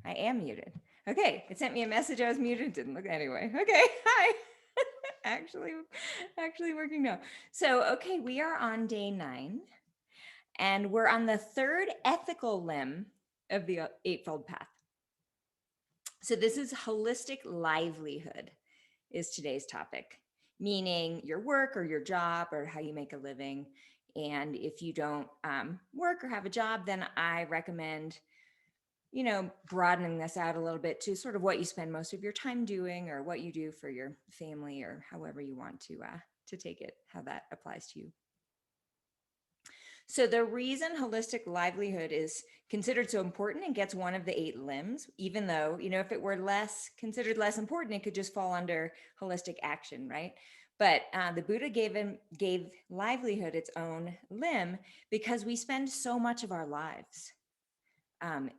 I am muted. Okay, it sent me a message I was muted. Didn't look anyway. Okay, hi. actually, actually working now. So, okay, we are on day 9, and we're on the third ethical limb of the Eightfold Path. So, this is holistic livelihood, is today's topic, meaning your work or your job or how you make a living. And if you don't work or have a job, then I recommend broadening this out a little bit to sort of what you spend most of your time doing or what you do for your family or however you want to take it, how that applies to you. So the reason holistic livelihood is considered so important and gets one of the 8 limbs, even though, if it were considered less important, it could just fall under holistic action, right? But the Buddha gave livelihood its own limb because we spend so much of our lives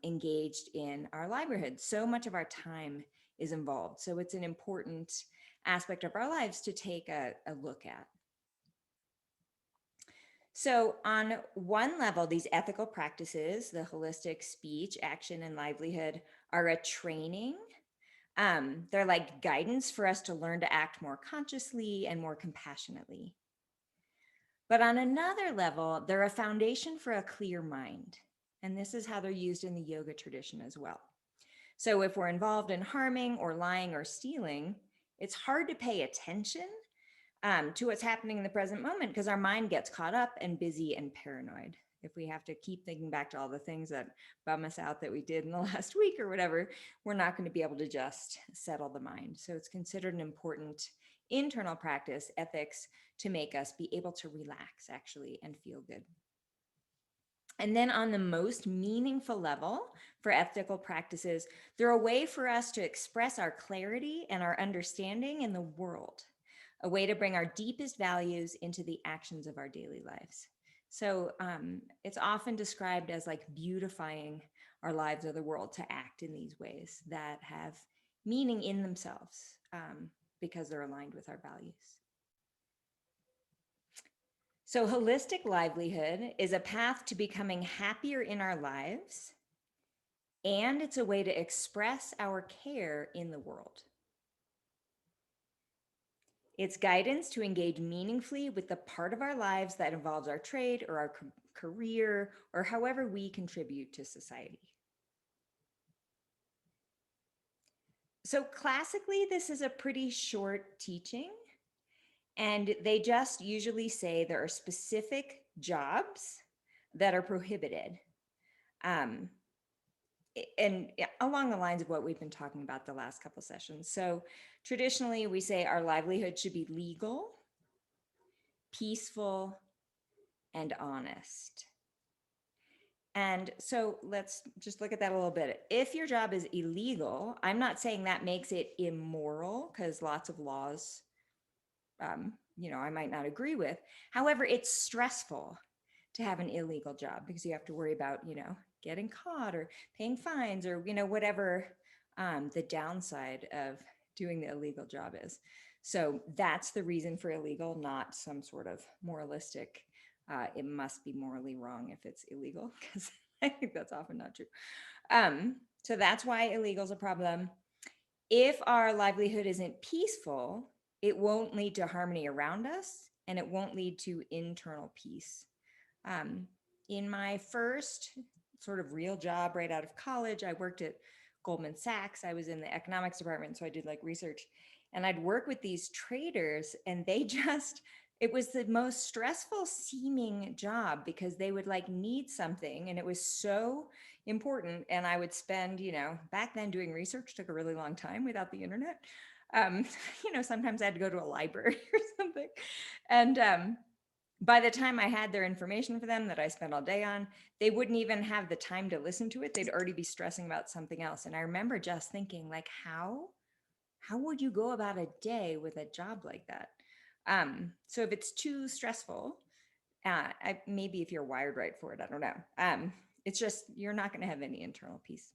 engaged in our livelihood. So much of our time is involved. So it's an important aspect of our lives to take a look at. So, on one level, these ethical practices, the holistic speech, action, and livelihood, are a training. They're like guidance for us to learn to act more consciously and more compassionately. But on another level, they're a foundation for a clear mind. And this is how they're used in the yoga tradition as well. So if we're involved in harming or lying or stealing, it's hard to pay attention to what's happening in the present moment because our mind gets caught up and busy and paranoid. If we have to keep thinking back to all the things that bum us out that we did in the last week or whatever, we're not going to be able to just settle the mind. So it's considered an important internal practice, ethics, to make us be able to relax actually and feel good. And then on the most meaningful level for ethical practices, they're a way for us to express our clarity and our understanding in the world, a way to bring our deepest values into the actions of our daily lives. So it's often described as like beautifying our lives or the world to act in these ways that have meaning in themselves because they're aligned with our values. So, holistic livelihood is a path to becoming happier in our lives, and it's a way to express our care in the world. It's guidance to engage meaningfully with the part of our lives that involves our trade or our career or however we contribute to society. So, classically, this is a pretty short teaching, and they just usually say there are specific jobs that are prohibited. Um, and along the lines of what we've been talking about the last couple sessions. So traditionally, we say our livelihood should be legal, peaceful, and honest. And so let's just look at that a little bit. If your job is illegal, I'm not saying that makes it immoral because lots of laws, I might not agree with. However, it's stressful to have an illegal job because you have to worry about, getting caught or paying fines or, whatever the downside of doing the illegal job is. So that's the reason for illegal, not some sort of moralistic, it must be morally wrong if it's illegal, because I think that's often not true. So that's why illegal is a problem. If our livelihood isn't peaceful, it won't lead to harmony around us and it won't lead to internal peace. Um, in my first sort of real job right out of college, I worked at Goldman Sachs. I was in the economics department, so I did like research, and I'd work with these traders, and they just, it was the most stressful seeming job because they would like need something and it was so important. And I would spend, back then doing research took a really long time without the internet. Um, sometimes I had to go to a library or something. And by the time I had their information for them that I spent all day on, they wouldn't even have the time to listen to it. They'd already be stressing about something else. And I remember just thinking, like, how would you go about a day with a job like that? So if it's too stressful, maybe if you're wired right for it, I don't know. It's just you're not going to have any internal peace.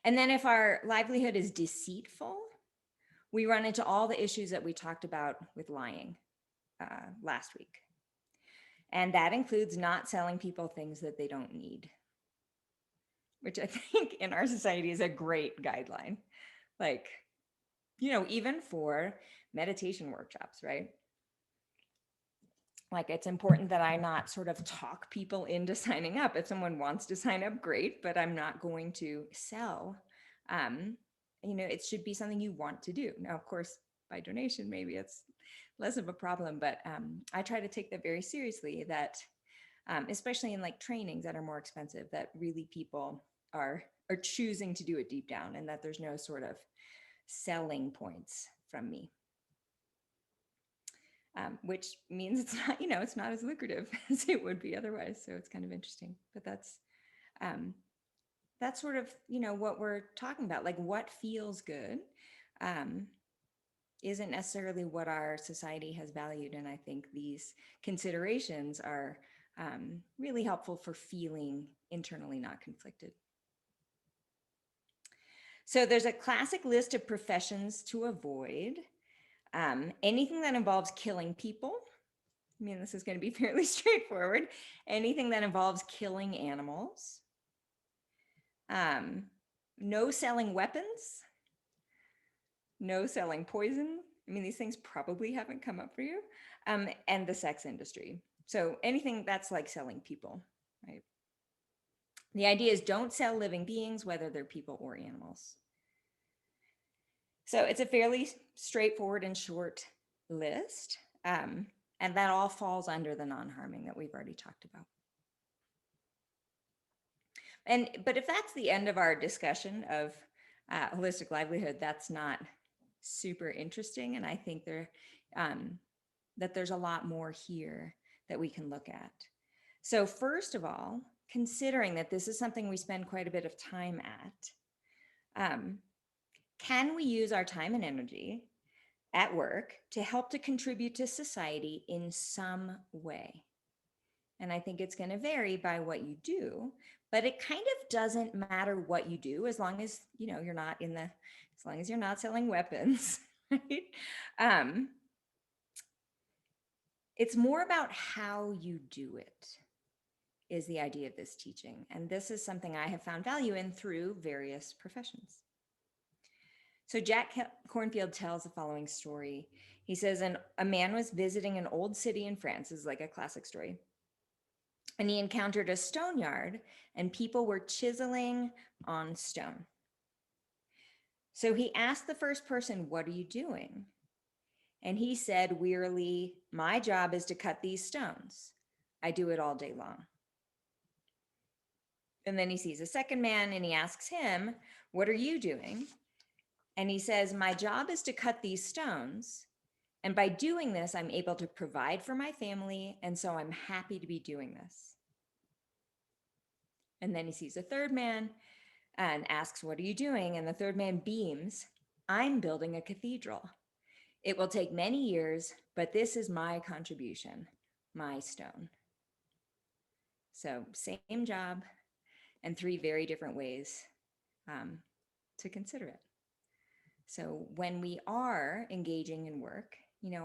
And then if our livelihood is deceitful, we run into all the issues that we talked about with lying last week. And that includes not selling people things that they don't need. which I think in our society is a great guideline. Like, even for meditation workshops, right? Like, it's important that I not sort of talk people into signing up. If someone wants to sign up, great, but I'm not going to sell. It should be something you want to do. Now, of course, by donation, maybe it's less of a problem, but I try to take that very seriously, that especially in like trainings that are more expensive, that really people are choosing to do it deep down, and that there's no sort of selling points from me. Which means it's not, it's not as lucrative as it would be otherwise. So it's kind of interesting, but that's sort of, what we're talking about. Like, what feels good isn't necessarily what our society has valued. And I think these considerations are really helpful for feeling internally not conflicted. So there's a classic list of professions to avoid. Anything that involves killing people. I mean, this is going to be fairly straightforward. Anything that involves killing animals. No selling weapons. No selling poison. I mean, these things probably haven't come up for you. And the sex industry. So anything that's like selling people, right? The idea is don't sell living beings, whether they're people or animals. So it's a fairly straightforward and short list. And that all falls under the non-harming that we've already talked about. But if that's the end of our discussion of holistic livelihood, that's not super interesting. And I think that there's a lot more here that we can look at. So first of all, considering that this is something we spend quite a bit of time at, can we use our time and energy at work to help to contribute to society in some way? And I think it's going to vary by what you do, but it kind of doesn't matter what you do as long as, you're not as long as you're not selling weapons, right? It's more about how you do it, is the idea of this teaching. And this is something I have found value in through various professions. So Jack Cornfield tells the following story. He says, a man was visiting an old city in France. This is like a classic story. And he encountered a stone yard, and people were chiseling on stone. So he asked the first person, "What are you doing?" And he said wearily, "My job is to cut these stones. I do it all day long." And then he sees a second man and he asks him, "What are you doing?" And he says, "My job is to cut these stones. And by doing this, I'm able to provide for my family. And so I'm happy to be doing this." And then he sees a third man and asks, "What are you doing?" And the third man beams, "I'm building a cathedral. It will take many years, but this is my contribution, my stone." So same job and three very different ways to consider it. So when we are engaging in work,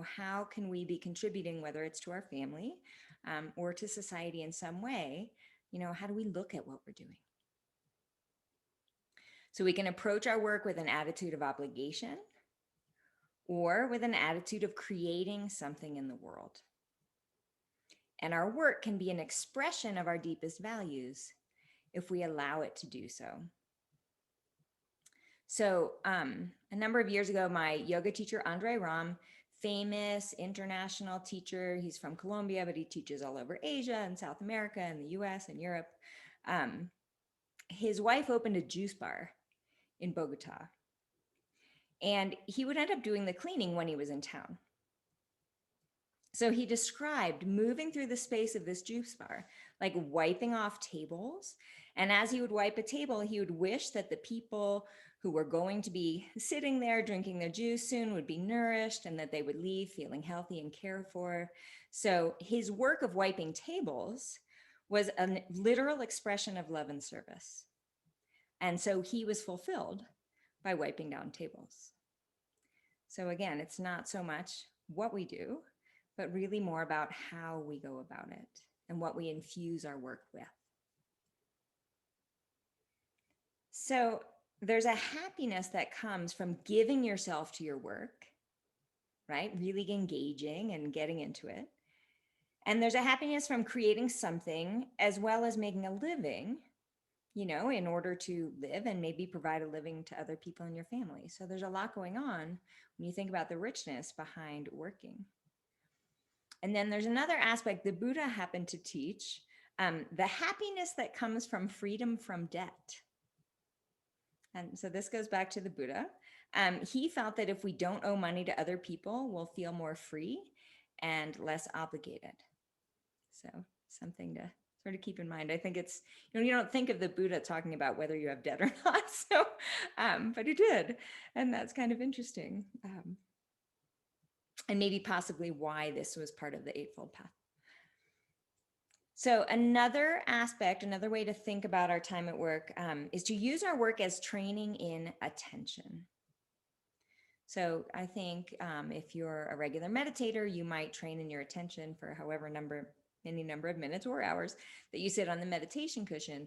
how can we be contributing, whether it's to our family or to society in some way? How do we look at what we're doing? So we can approach our work with an attitude of obligation or with an attitude of creating something in the world. And our work can be an expression of our deepest values if we allow it to do so. So a number of years ago, my yoga teacher, Andre Ram, famous international teacher, he's from Colombia, but he teaches all over Asia and South America and the US and Europe. His wife opened a juice bar in Bogota. And he would end up doing the cleaning when he was in town. So he described moving through the space of this juice bar, like wiping off tables. And as he would wipe a table, he would wish that the people who were going to be sitting there drinking their juice soon would be nourished and that they would leave feeling healthy and cared for. So his work of wiping tables was a literal expression of love and service. And so he was fulfilled by wiping down tables. So again, it's not so much what we do, but really more about how we go about it and what we infuse our work with. So there's a happiness that comes from giving yourself to your work, right? Really engaging and getting into it. And there's a happiness from creating something as well as making a living, in order to live and maybe provide a living to other people in your family. So there's a lot going on when you think about the richness behind working. And then there's another aspect the Buddha happened to teach, the happiness that comes from freedom from debt. And so this goes back to the Buddha. He felt that if we don't owe money to other people, we'll feel more free and less obligated. So something to sort of keep in mind. I think it's, you don't think of the Buddha talking about whether you have debt or not. So, but he did. And that's kind of interesting. And maybe possibly why this was part of the Eightfold Path. So another aspect, another way to think about our time at work is to use our work as training in attention. So I think if you're a regular meditator, you might train in your attention for any number of minutes or hours that you sit on the meditation cushion.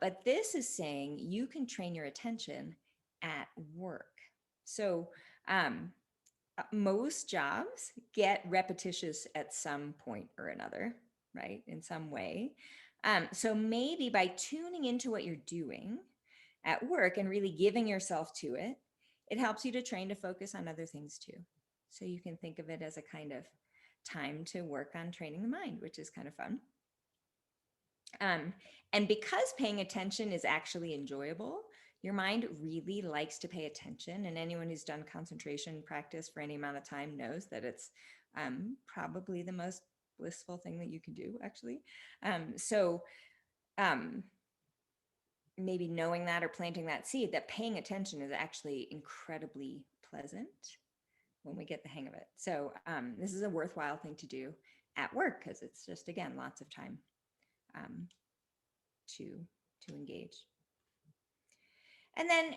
But this is saying you can train your attention at work. So most jobs get repetitious at some point or another, right? In some way. So maybe by tuning into what you're doing at work and really giving yourself to it, it helps you to train to focus on other things too. So you can think of it as a kind of time to work on training the mind, which is kind of fun. And because paying attention is actually enjoyable, your mind really likes to pay attention. And anyone who's done concentration practice for any amount of time knows that it's probably the most blissful thing that you can do, actually. So maybe knowing that or planting that seed, that paying attention is actually incredibly pleasant when we get the hang of it. So this is a worthwhile thing to do at work because it's just, again, lots of time to engage. And then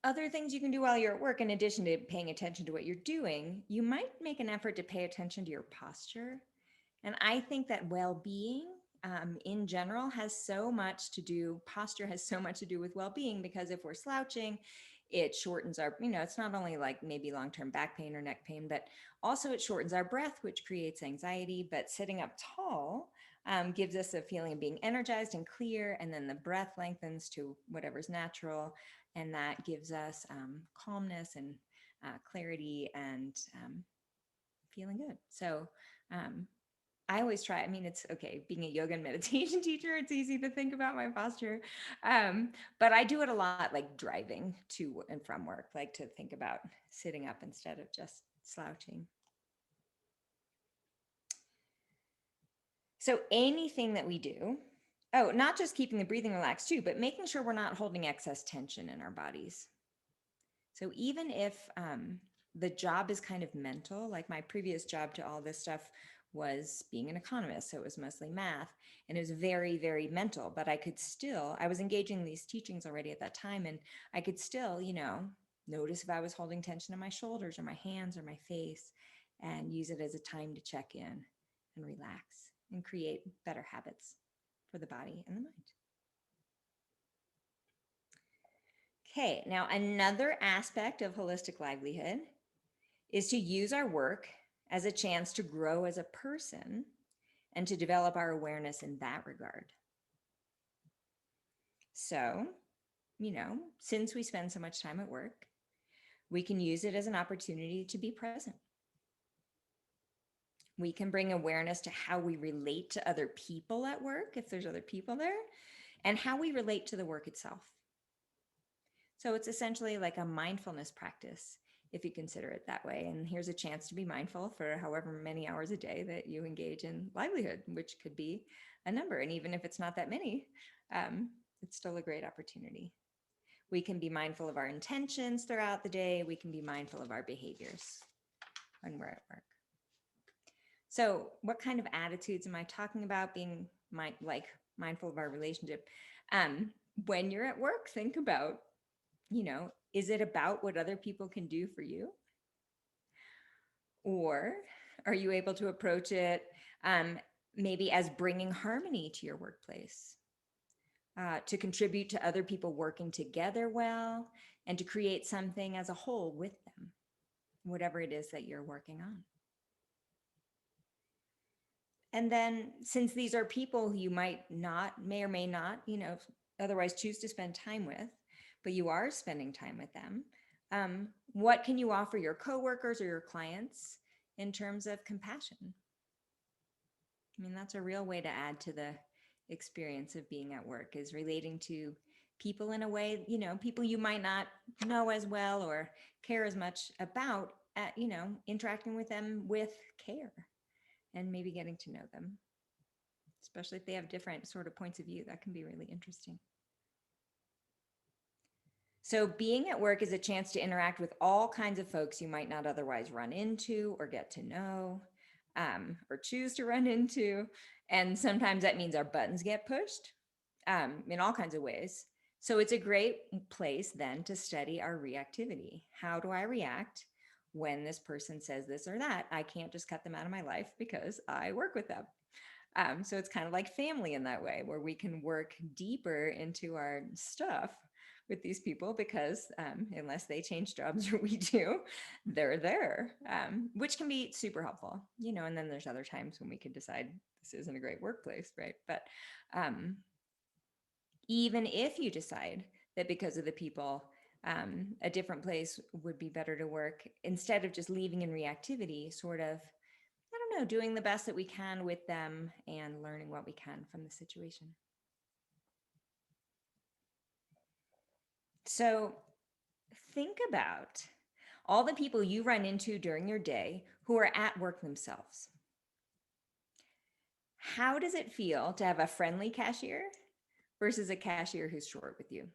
other things you can do while you're at work, in addition to paying attention to what you're doing, you might make an effort to pay attention to your posture. And I think that well-being in general has so much to do, posture has so much to do with well-being, because if we're slouching, it shortens our, it's not only like maybe long-term back pain or neck pain, but also it shortens our breath, which creates anxiety. But sitting up tall gives us a feeling of being energized and clear, and then the breath lengthens to whatever's natural, and that gives us calmness and clarity and feeling good. So I always try. I mean, it's okay being a yoga and meditation teacher. It's easy to think about my posture, but I do it a lot, like driving to and from work, like to think about sitting up instead of just slouching. So anything that we do, not just keeping the breathing relaxed too, but making sure we're not holding excess tension in our bodies. So even if the job is kind of mental, like my previous job to all this stuff was being an economist, so it was mostly math, and it was very, very mental, but I was engaging in these teachings already at that time, and I could still, notice if I was holding tension in my shoulders or my hands or my face, and use it as a time to check in and relax and create better habits for the body and the mind. Okay, now another aspect of holistic livelihood is to use our work as a chance to grow as a person and to develop our awareness in that regard. So, since we spend so much time at work, we can use it as an opportunity to be present. We can bring awareness to how we relate to other people at work, if there's other people there, and how we relate to the work itself. So it's essentially like a mindfulness practice, if you consider it that way. And here's a chance to be mindful for however many hours a day that you engage in livelihood, which could be a number. And even if it's not that many, it's still a great opportunity. We can be mindful of our intentions throughout the day. We can be mindful of our behaviors when we're at work. So what kind of attitudes am I talking about being mindful of our relationship? When you're at work, think about, is it about what other people can do for you? Or are you able to approach it maybe as bringing harmony to your workplace? to contribute to other people working together well, and to create something as a whole with them, whatever it is that you're working on. And then, since these are people who you may or may not, otherwise choose to spend time with, but you are spending time with them, what can you offer your coworkers or your clients in terms of compassion? I mean, that's a real way to add to the experience of being at work, is relating to people in a way, people you might not know as well or care as much about, interacting with them with care and maybe getting to know them, especially if they have different sort of points of view. That can be really interesting. So being at work is a chance to interact with all kinds of folks you might not otherwise run into or get to know, or choose to run into. And sometimes that means our buttons get pushed, in all kinds of ways. So it's a great place then to study our reactivity. How do I react when this person says this or that? I can't just cut them out of my life because I work with them. So it's kind of like family in that way, where we can work deeper into our stuff with these people because unless they change jobs or we do, they're there, which can be super helpful, and then there's other times when we can decide this isn't a great workplace, right? But even if you decide that because of the people, a different place would be better to work, instead of just leaving in reactivity, sort of, I don't know, doing the best that we can with them and learning what we can from the situation. So think about all the people you run into during your day who are at work themselves. How does it feel to have a friendly cashier versus a cashier who's short with you?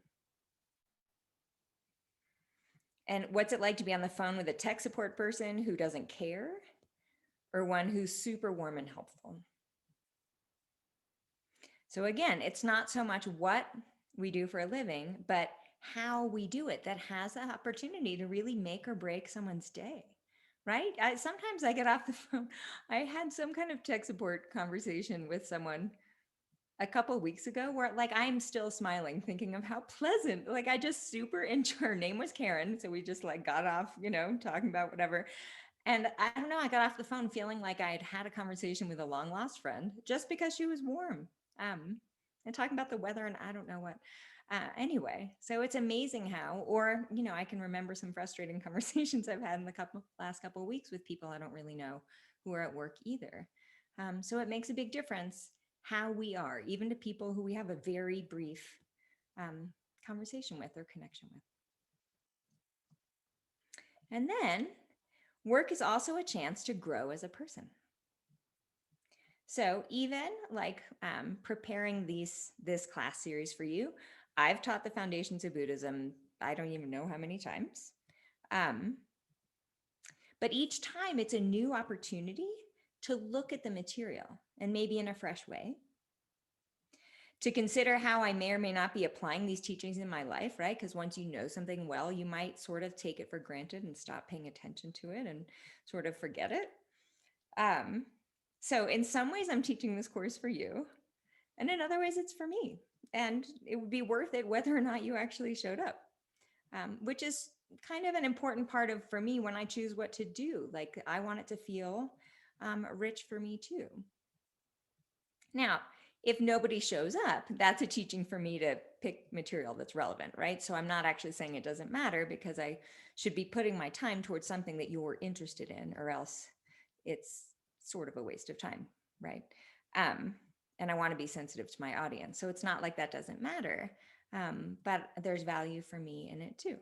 And what's it like to be on the phone with a tech support person who doesn't care, or one who's super warm and helpful? So again, it's not so much what we do for a living, but how we do it that has the opportunity to really make or break someone's day, right? Sometimes I get off the phone. I had some kind of tech support conversation with someone a couple of weeks ago where, like, I'm still smiling thinking of how pleasant, like, I just super enjoyed. Her name was Karen, so we just like got off, talking about whatever. And I don't know, I got off the phone feeling like I had a conversation with a long lost friend just because she was warm, and talking about the weather and I don't know what. Anyway, so it's amazing how, or, I can remember some frustrating conversations I've had in the last couple of weeks with people I don't really know who are at work either. So it makes a big difference how we are, even to people who we have a very brief conversation with or connection with. And then work is also a chance to grow as a person. So even like preparing this class series for you, I've taught the foundations of Buddhism, I don't even know how many times. But each time it's a new opportunity to look at the material, and maybe in a fresh way, to consider how I may or may not be applying these teachings in my life, right? Because once you know something well, you might sort of take it for granted and stop paying attention to it and sort of forget it. So in some ways, I'm teaching this course for you, and in other ways, it's for me. And it would be worth it whether or not you actually showed up, which is kind of an important part of, for me, when I choose what to do. Like, I want it to feel rich for me too. Now, if nobody shows up, that's a teaching for me to pick material that's relevant, right? So I'm not actually saying it doesn't matter, because I should be putting my time towards something that you're interested in, or else it's sort of a waste of time, right? And I want to be sensitive to my audience. So it's not like that doesn't matter, but there's value for me in it too.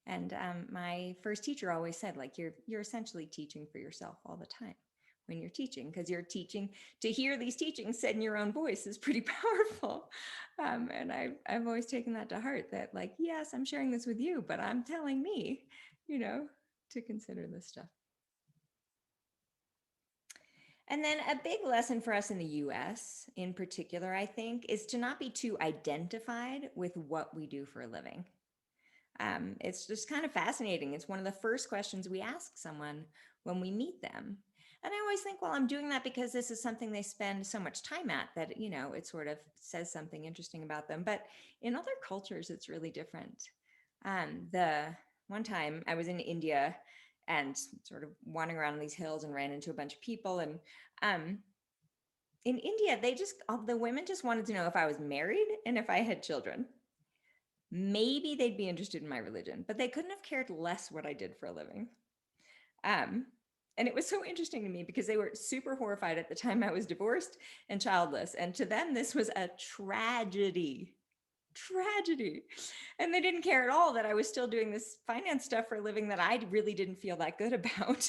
And my first teacher always said, like, you're essentially teaching for yourself all the time when you're teaching, because you're teaching to hear these teachings said in your own voice is pretty powerful. And I've always taken that to heart, that, like, yes, I'm sharing this with you, but I'm telling me, to consider this stuff. And then a big lesson for us in the US in particular, I think, is to not be too identified with what we do for a living. It's just kind of fascinating. It's one of the first questions we ask someone when we meet them. And I always think, well, I'm doing that because this is something they spend so much time at that, it sort of says something interesting about them. But in other cultures, it's really different. The one time I was in India and sort of wandering around these hills and ran into a bunch of people. And um, in India, the women just wanted to know if I was married and if I had children. Maybe they'd be interested in my religion, but they couldn't have cared less what I did for a living. Um, and it was so interesting to me because they were super horrified at the time I was divorced and childless. And to them, this was a tragedy. And they didn't care at all that I was still doing this finance stuff for a living that I really didn't feel that good about,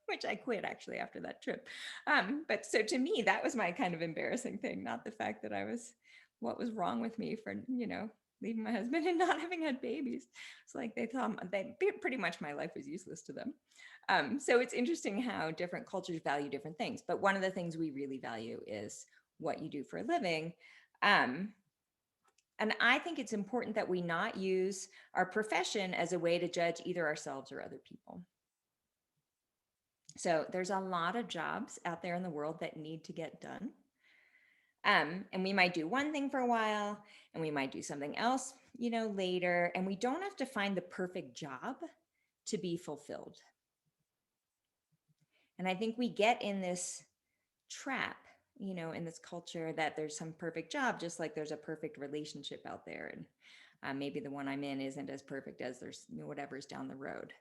which I quit actually after that trip. But so to me, that was my kind of embarrassing thing, not the fact that what was wrong with me for, leaving my husband and not having had babies. It's like they thought pretty much my life was useless to them. So it's interesting how different cultures value different things. But one of the things we really value is what you do for a living. And I think it's important that we not use our profession as a way to judge either ourselves or other people. So there's a lot of jobs out there in the world that need to get done. And we might do one thing for a while and we might do something else, later. And we don't have to find the perfect job to be fulfilled. And I think we get in this trap, in this culture that there's some perfect job, just like there's a perfect relationship out there. And maybe the one I'm in isn't as perfect as there's whatever's down the road.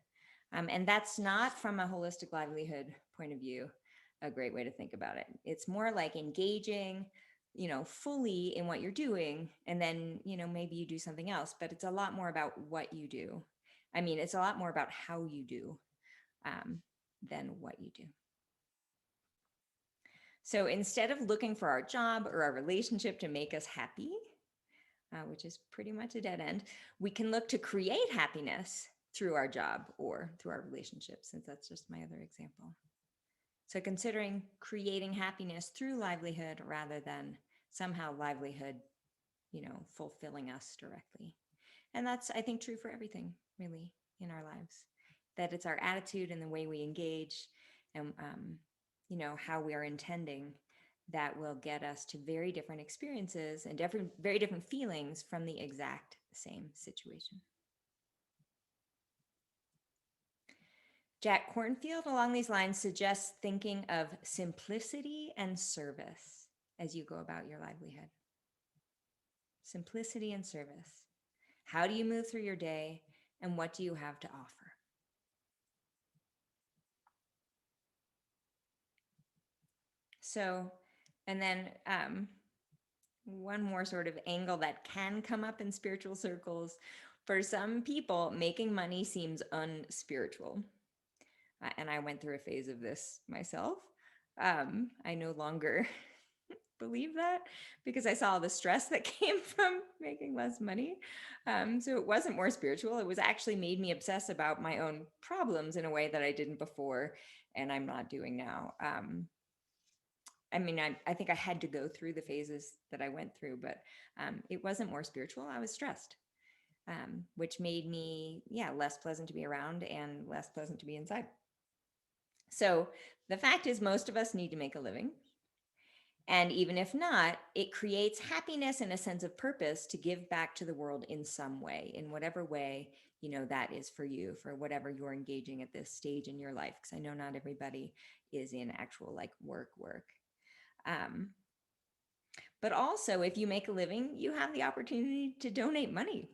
And that's not, from a holistic livelihood point of view, a great way to think about it. It's more like engaging, fully in what you're doing. And then, maybe you do something else, but it's a lot more about what you do. I mean, it's a lot more about how you do than what you do. So instead of looking for our job or our relationship to make us happy, which is pretty much a dead end, we can look to create happiness through our job or through our relationship, since that's just my other example. So considering creating happiness through livelihood rather than somehow livelihood, fulfilling us directly. And that's, I think, true for everything really in our lives, that it's our attitude and the way we engage and, how we are intending that will get us to very different experiences and very different feelings from the exact same situation. Jack Kornfield, along these lines, suggests thinking of simplicity and service as you go about your livelihood. Simplicity and service. How do you move through your day, and what do you have to offer? So, and then one more sort of angle that can come up in spiritual circles. For some people, making money seems unspiritual. And I went through a phase of this myself. I no longer believe that because I saw the stress that came from making less money. So it wasn't more spiritual. It was actually made me obsess about my own problems in a way that I didn't before and I'm not doing now. I mean, I think I had to go through the phases that I went through, but it wasn't more spiritual. I was stressed, which made me, less pleasant to be around and less pleasant to be inside. So the fact is, most of us need to make a living. And even if not, it creates happiness and a sense of purpose to give back to the world in some way, in whatever way, that is for you, for whatever you're engaging at this stage in your life. Because I know not everybody is in actual like work. But also, if you make a living, you have the opportunity to donate money.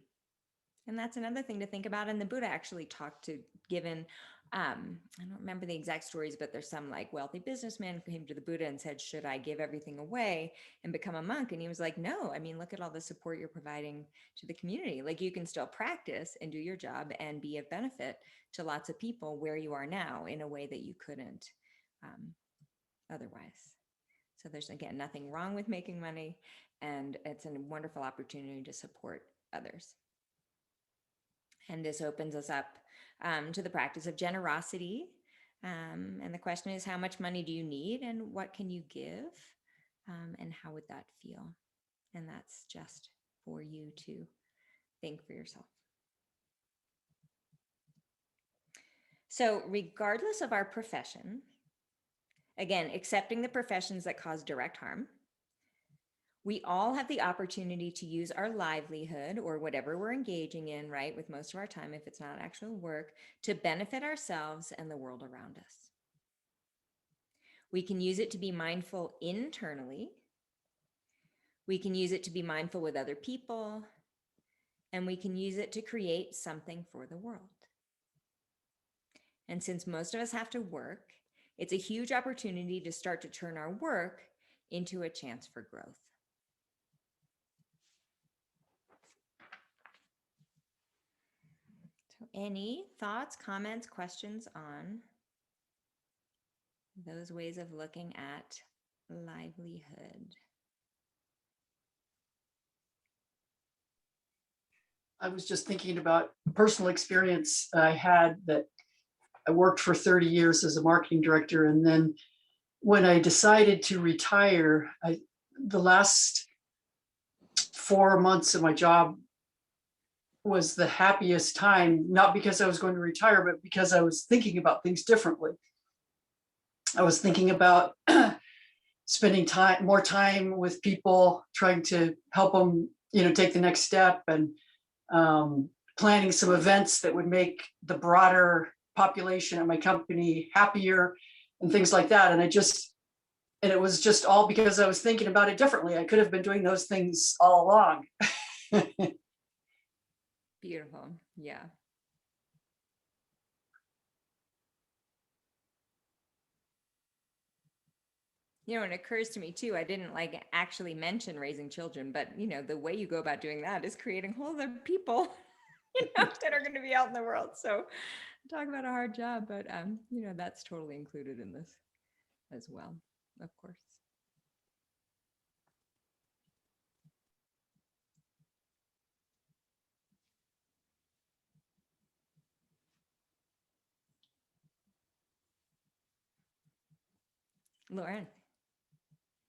And that's another thing to think about. And the Buddha actually talked to, given, I don't remember the exact stories, but there's some like wealthy businessman who came to the Buddha and said, should I give everything away and become a monk? And he was like, no, I mean, look at all the support you're providing to the community. Like you can still practice and do your job and be of benefit to lots of people where you are now in a way that you couldn't otherwise. So there's, again, nothing wrong with making money, and it's a wonderful opportunity to support others. And this opens us up to the practice of generosity. And the question is, how much money do you need and what can you give? And how would that feel? And that's just for you to think for yourself. So regardless of our profession, Again, accepting the professions that cause direct harm. We all have the opportunity to use our livelihood or whatever we're engaging in, right, with most of our time, if it's not actual work, to benefit ourselves and the world around us. We can use it to be mindful internally. We can use it to be mindful with other people. And we can use it to create something for the world. And since most of us have to work, it's a huge opportunity to start to turn our work into a chance for growth. So any thoughts, comments, questions on those ways of looking at livelihood? I was just thinking about personal experience I had that I worked for 30 years as a marketing director. And then when I decided to retire, the last 4 months of my job was the happiest time, not because I was going to retire, but because I was thinking about things differently. I was thinking about spending more time with people, trying to help them, take the next step, and planning some events that would make the broader population at my company happier and things like that. And it was just all because I was thinking about it differently. I could have been doing those things all along. Beautiful. Yeah. It occurs to me too, I didn't like actually mention raising children, but the way you go about doing that is creating whole other people, that are going to be out in the world. So talk about a hard job, but that's totally included in this as well, of course. Lauren,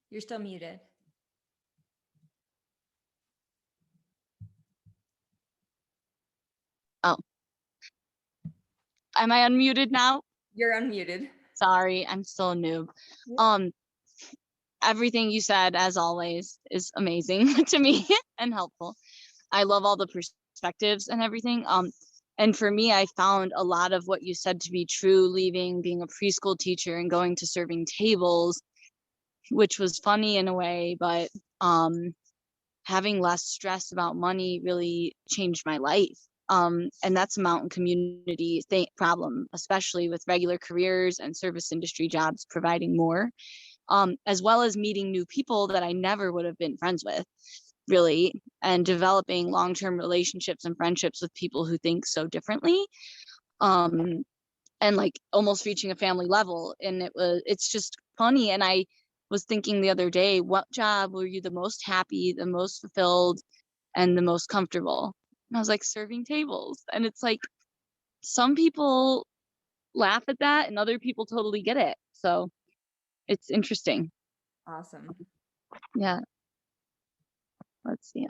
you're still muted. Oh, am I unmuted now? You're unmuted. Sorry, I'm still a noob. Yeah. Everything you said, as always, is amazing to me and helpful. I love all the perspectives and everything. And for me, I found a lot of what you said to be true, leaving being a preschool teacher and going to serving tables, which was funny in a way, but having less stress about money really changed my life. And that's a mountain community problem, especially with regular careers and service industry jobs providing more, as well as meeting new people that I never would have been friends with, really, and developing long-term relationships and friendships with people who think so differently, and like almost reaching a family level. And it's just funny. And I was thinking the other day, what job were you the most happy, the most fulfilled, and the most comfortable? And I was like, serving tables. And it's like, some people laugh at that and other people totally get it. So it's interesting. Awesome. Yeah. Let's see.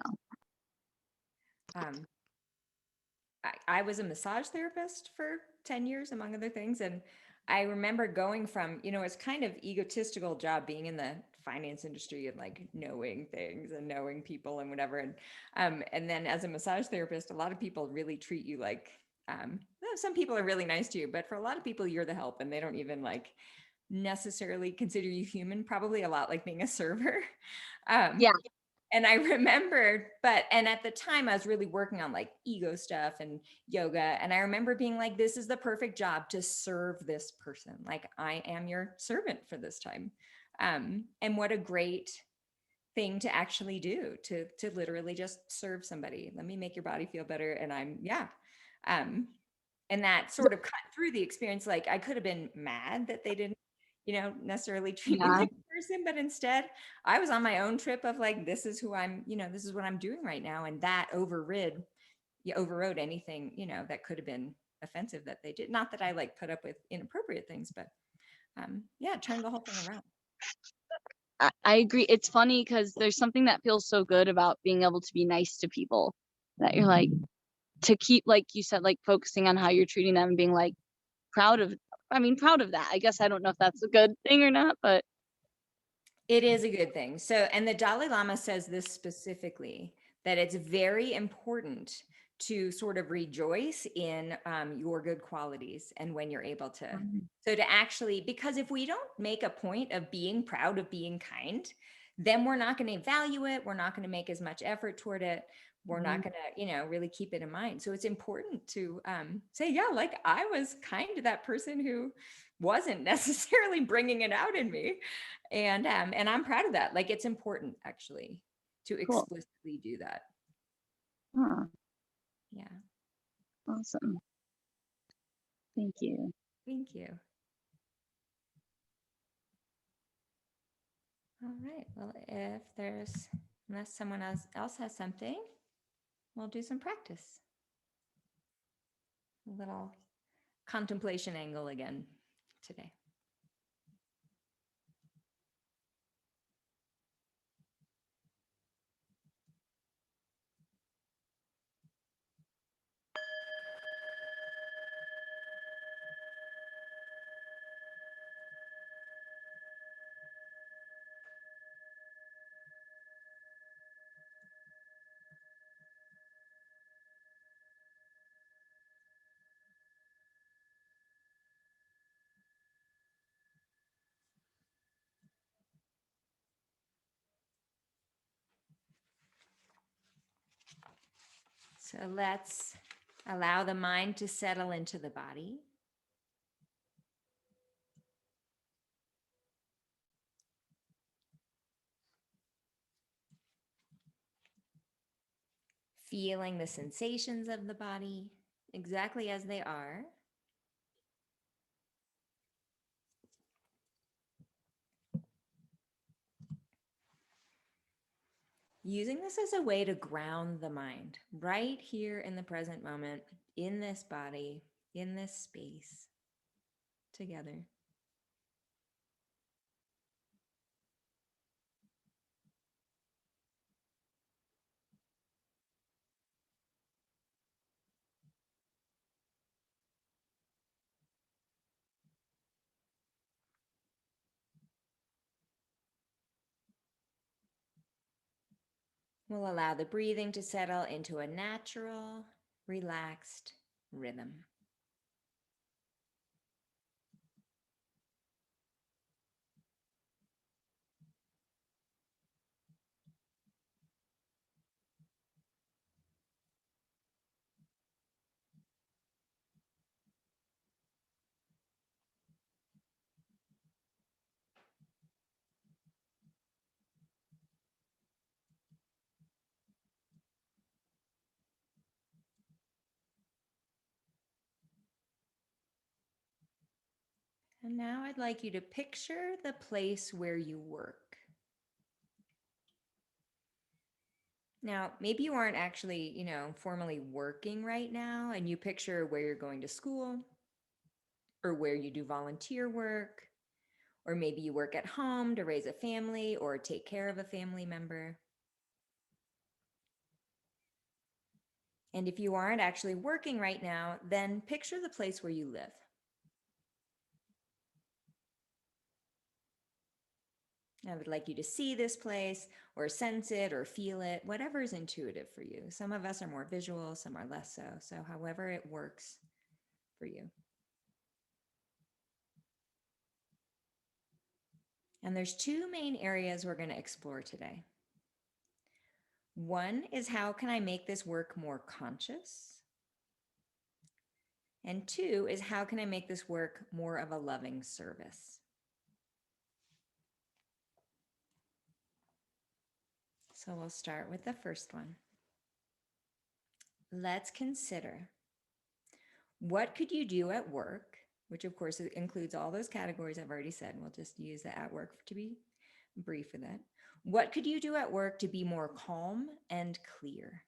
I was a massage therapist for 10 years, among other things. And I remember going from, it's kind of egotistical job being in the finance industry and like knowing things and knowing people and whatever. And then as a massage therapist, a lot of people really treat you like, some people are really nice to you, but for a lot of people, you're the help and they don't even like necessarily consider you human, probably a lot like being a server. Yeah. And I remembered, and at the time I was really working on like ego stuff and yoga. And I remember being like, this is the perfect job to serve this person. Like I am your servant for this time. And what a great thing to actually do, to literally just serve somebody. Let me make your body feel better. And and that sort of cut through the experience. Like I could have been mad that they didn't, necessarily treat me like a person, but instead I was on my own trip of like, this is who I'm, this is what I'm doing right now. And that overrode anything, that could have been offensive that they did. Not that I like put up with inappropriate things, but turned the whole thing around. I agree. It's funny because there's something that feels so good about being able to be nice to people, that you're like, to keep, like you said, like focusing on how you're treating them and being like proud of I mean, proud of that. I guess I don't know if that's a good thing or not, but It is a good thing. So, and the Dalai Lama says this specifically, that it's very important to sort of rejoice in your good qualities and when you're able to. So, to actually, because if we don't make a point of being proud of being kind, then we're not going to value it. We're not going to make as much effort toward it. We're not going to, really keep it in mind. So, it's important to say, yeah, like I was kind to that person who wasn't necessarily bringing it out in me, and I'm proud of that. Like, it's important actually to cool. explicitly do that. Huh, Yeah. awesome. Thank you. Thank you. All right. Well, unless someone else has something, we'll do some practice. A little contemplation angle again today. So let's allow the mind to settle into the body. Feeling the sensations of the body exactly as they are. Using this as a way to ground the mind right here in the present moment, in this body, in this space, together. We'll allow the breathing to settle into a natural, relaxed rhythm. And now I'd like you to picture the place where you work. Now, maybe you aren't actually, formally working right now, and you picture where you're going to school or where you do volunteer work, or maybe you work at home to raise a family or take care of a family member. And if you aren't actually working right now, then picture the place where you live. I would like you to see this place or sense it or feel it, whatever is intuitive for you. Some of us are more visual, some are less so. So, however it works for you. And there's two main areas we're going to explore today. One is, how can I make this work more conscious? And two is, how can I make this work more of a loving service? So we'll start with the first one. Let's consider, what could you do at work, which of course includes all those categories I've already said. We'll just use the at work to be brief with that. What could you do at work to be more calm and clear?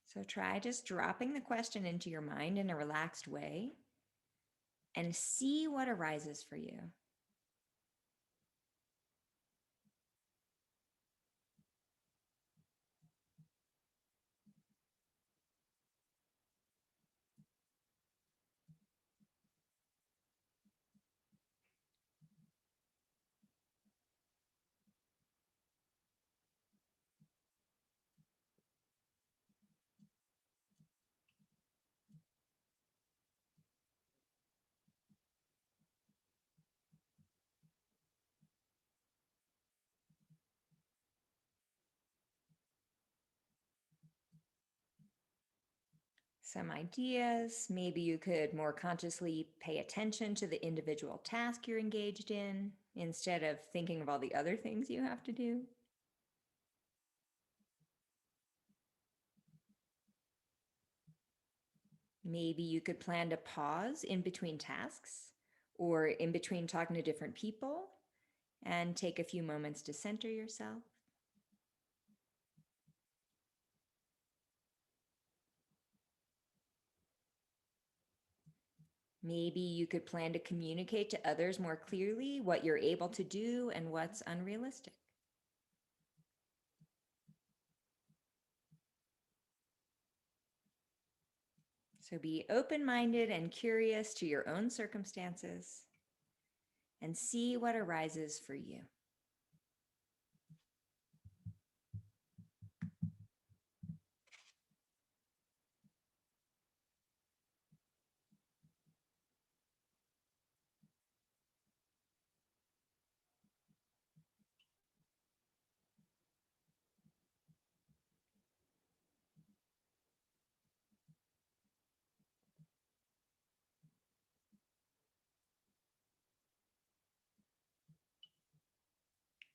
So try just dropping the question into your mind in a relaxed way and see what arises for you. some ideas. Maybe you could more consciously pay attention to the individual task you're engaged in instead of thinking of all the other things you have to do. Maybe you could plan to pause in between tasks or in between talking to different people and take a few moments to center yourself. Maybe you could plan to communicate to others more clearly what you're able to do and what's unrealistic. So be open-minded and curious to your own circumstances and see what arises for you.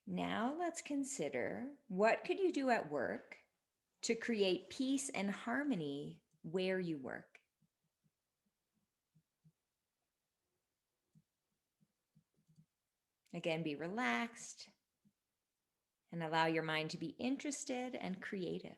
Now let's consider, what could you do at work to create peace and harmony where you work? Again, be relaxed and allow your mind to be interested and creative.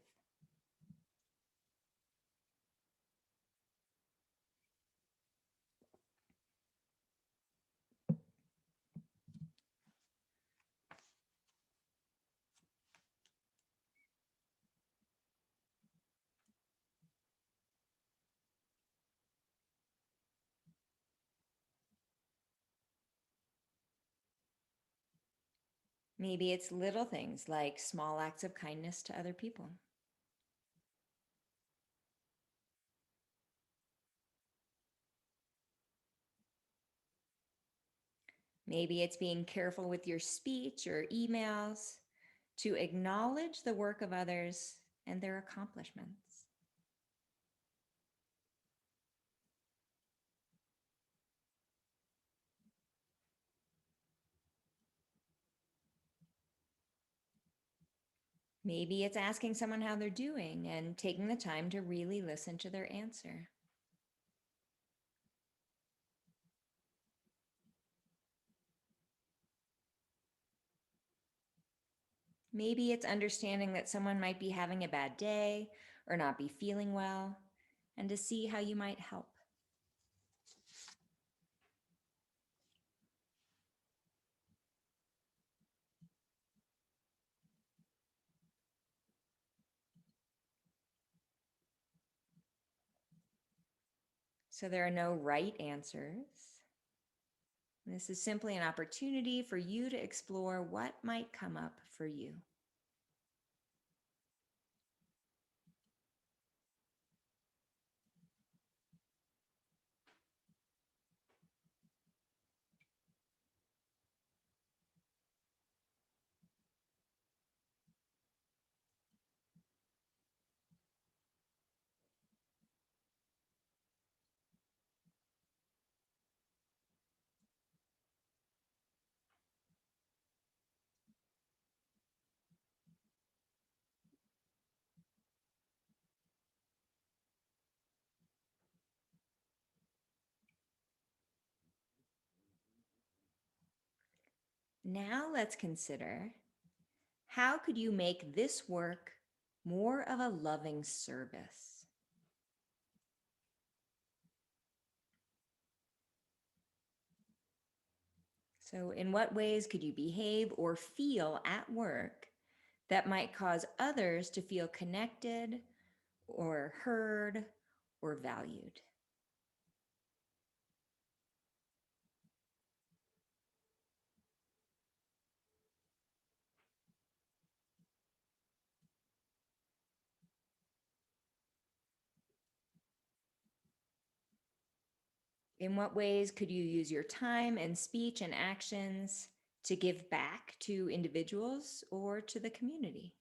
Maybe it's little things like small acts of kindness to other people. Maybe it's being careful with your speech or emails to acknowledge the work of others and their accomplishments. Maybe it's asking someone how they're doing and taking the time to really listen to their answer. Maybe it's understanding that someone might be having a bad day or not be feeling well, and to see how you might help. So there are no right answers. This is simply an opportunity for you to explore what might come up for you. Now let's consider, how could you make this work more of a loving service? So in what ways could you behave or feel at work that might cause others to feel connected or heard or valued? In what ways could you use your time and speech and actions to give back to individuals or to the community?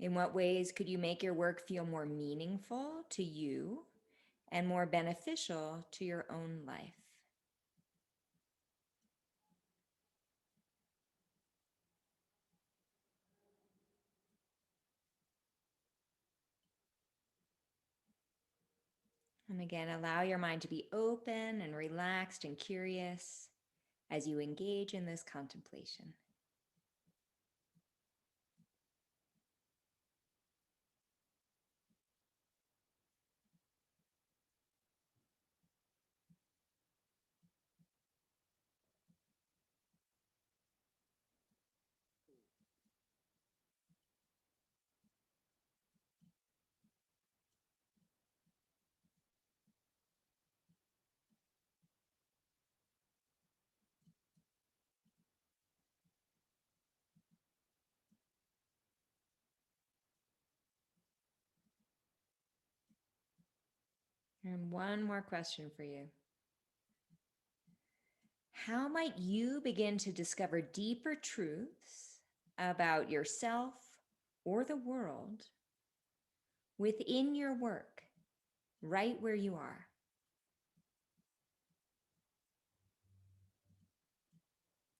In what ways could you make your work feel more meaningful to you and more beneficial to your own life? And again, allow your mind to be open and relaxed and curious as you engage in this contemplation. And one more question for you. How might you begin to discover deeper truths about yourself or the world within your work, right where you are?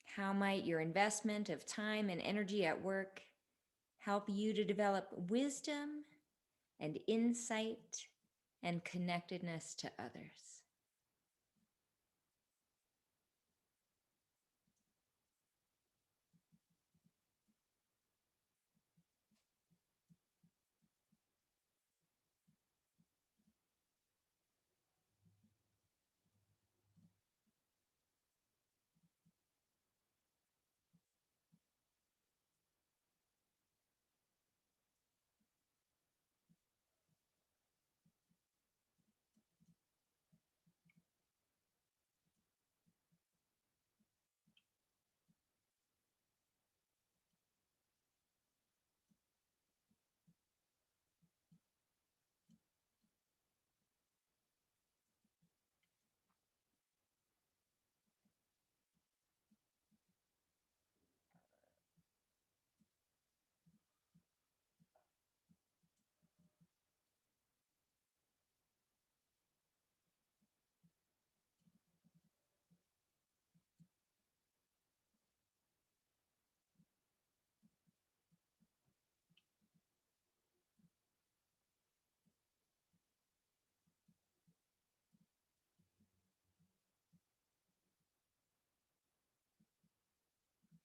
How might your investment of time and energy at work help you to develop wisdom and insight and connectedness to others?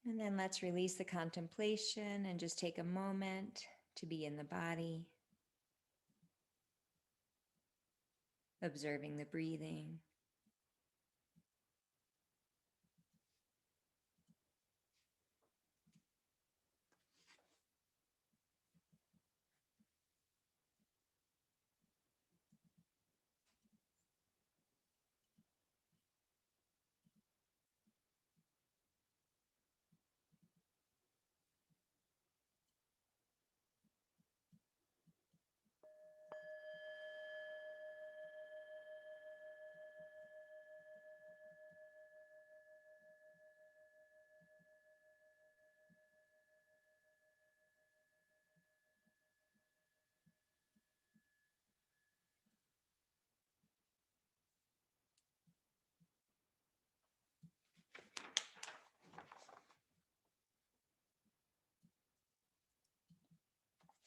And then let's release the contemplation and just take a moment to be in the body, observing the breathing.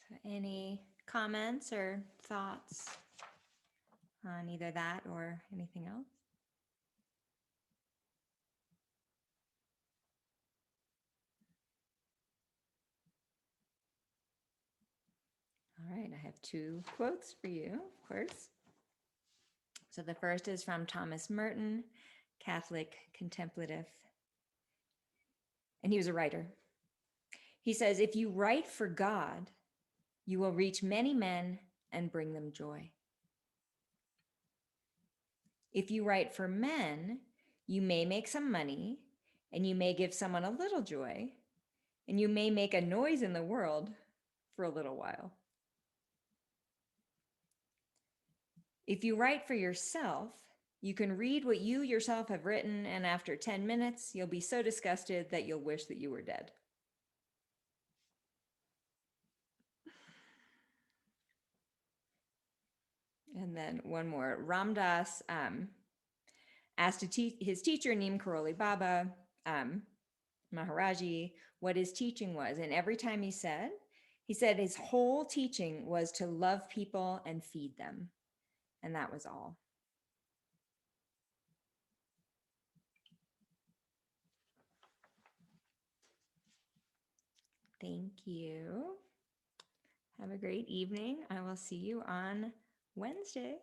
So any comments or thoughts on either that or anything else? All right, I have two quotes for you, of course. So the first is from Thomas Merton, Catholic contemplative, and he was a writer. He says, "If you write for God, you will reach many men and bring them joy. If you write for men, you may make some money, and you may give someone a little joy, and you may make a noise in the world for a little while. If you write for yourself, you can read what you yourself have written, and after 10 minutes, you'll be so disgusted that you'll wish that you were dead." And then one more. Ram Dass asked his teacher, Neem Karoli Baba, Maharaji, what his teaching was. And every time he said his whole teaching was to love people and feed them. And that was all. Thank you. Have a great evening. I will see you on Wednesday.